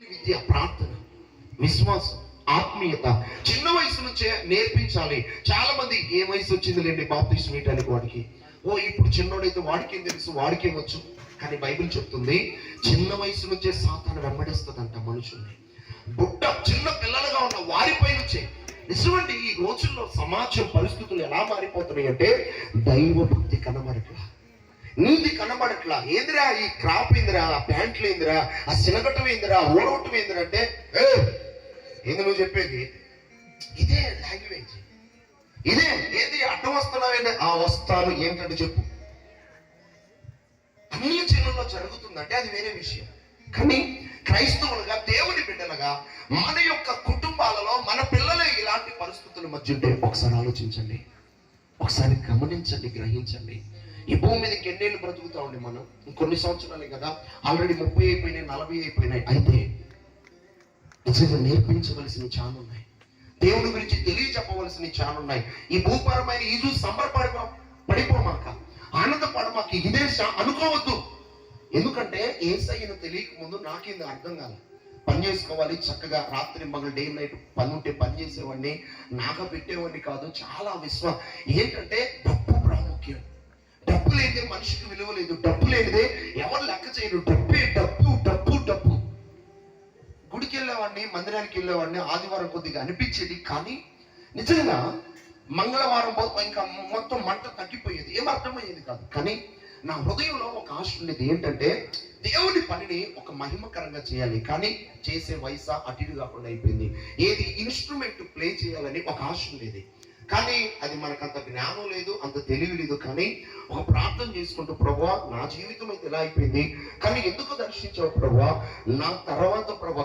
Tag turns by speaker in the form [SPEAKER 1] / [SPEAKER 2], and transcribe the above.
[SPEAKER 1] విద్య, ప్రార్థన, విశ్వాసం, ఆత్మీయత చిన్న వయసు నుంచే నేర్పించాలి. చాలా మంది ఏ వయసు వచ్చిందిలేండి బాప్టిజం ఇవ్వడానికి వాడికి, ఇప్పుడు చిన్నోడైతే వాడికేం తెలుసు, వాడికేం వచ్చు. కానీ బైబిల్ చెప్తుంది చిన్న వయసు నుంచే సాతాను వెంబడిస్తుందంట మనుషుల్ని. బుట్ట చిన్న పిల్లలుగా ఉన్న వారిపై నుంచే. నిజమండి, ఈ రోజుల్లో సమాజం పరిస్థితులు ఎలా మారిపోతున్నాయి అంటే దైవ భక్తి కనబడట్లా, నీతి కనబడట్లా. ఏందిరా ఈ క్రాప్ ఏందిరా, ఆ ప్యాంట్లు ఏందిరా, ఆ శనగటం ఏందిరా, ఓడవటం ఏందిరా అంటే ఏంది నువ్వు చెప్పేది? ఇదే లాంగ్వేజ్, ఇదే. ఏది అడ్డం వస్తున్నావేంటి? ఆ వస్తాను ఏంటంటే చెప్పు. అన్ని చిన్నలో జరుగుతుందంటే అది వేరే విషయం. కానీ క్రైస్తవులుగా, దేవుని బిడ్డలుగా, మన యొక్క కుటుంబాలలో మన పిల్లలే ఇలాంటి పరిస్థితుల మధ్య ఉంటే ఒకసారి ఆలోచించండి, ఒకసారి గమనించండి, గ్రహించండి. ఈ భూమి మీదకి ఎన్నేళ్ళు బ్రతుకుతా ఉండి మనం? కొన్ని సంవత్సరాలే కదా, ఆల్రెడీ 30 అయిపోయినాయి, 40 అయిపోయినాయి. అయితే నిజంగా నేర్పించవలసిన చాలా ఉన్నాయి, దేవుడి గురించి తెలియచెప్పవలసిన చాలా ఉన్నాయి. ఈ భూపరమైన ఈ చూసి పడిపోమాక, ఆనందపడమాక, ఇదే అనుకోవద్దు. ఎందుకంటే యేసయ్యను తెలియక ముందు నాకేంది అర్థం కాదు. పని చేసుకోవాలి చక్కగా, రాత్రి మగలు డే నైట్ పని ఉంటే పని చేసేవాడిని, నాగా పెట్టేవాడిని కాదు. చాలా ఏంటంటే డబ్బు ప్రాముఖ్యం. డబ్బు లేనిదే మనిషికి విలువ లేదు, డబ్బు లేనిదే ఎవరు లెక్క చేయరు. డబ్బే, డబ్బు డబ్బు డబ్బు. గుడికి వెళ్ళేవాడిని, మందిరానికి వెళ్ళేవాడిని, ఆదివారం కొద్దిగా అనిపించేది. కానీ నిజంగా మంగళవారం ఇంకా మొత్తం మంట తగ్గిపోయేది, ఏం అర్థమయ్యేది కాదు. కానీ నా హృదయంలో ఒక ఆశ ఉండేది, ఏంటంటే దేవుడి పనిని ఒక మహిమకరంగా చేయాలి. కానీ చేసే వయసు అటు ఇటు కాకుండా అయిపోయింది. ఏది ఇన్స్ట్రుమెంట్ ప్లే చేయాలని ఒక ఆశ ఉండేది. కానీ అది మనకు అంత జ్ఞానం లేదు, అంత తెలివి లేదు. కానీ ఒక ప్రార్థన చేసుకుంటూ, ప్రభువా నా జీవితం అయితే ఎలా అయిపోయింది, కానీ ఎందుకు దర్శించావు ప్రభువా, నా తర్వాత ప్రభువా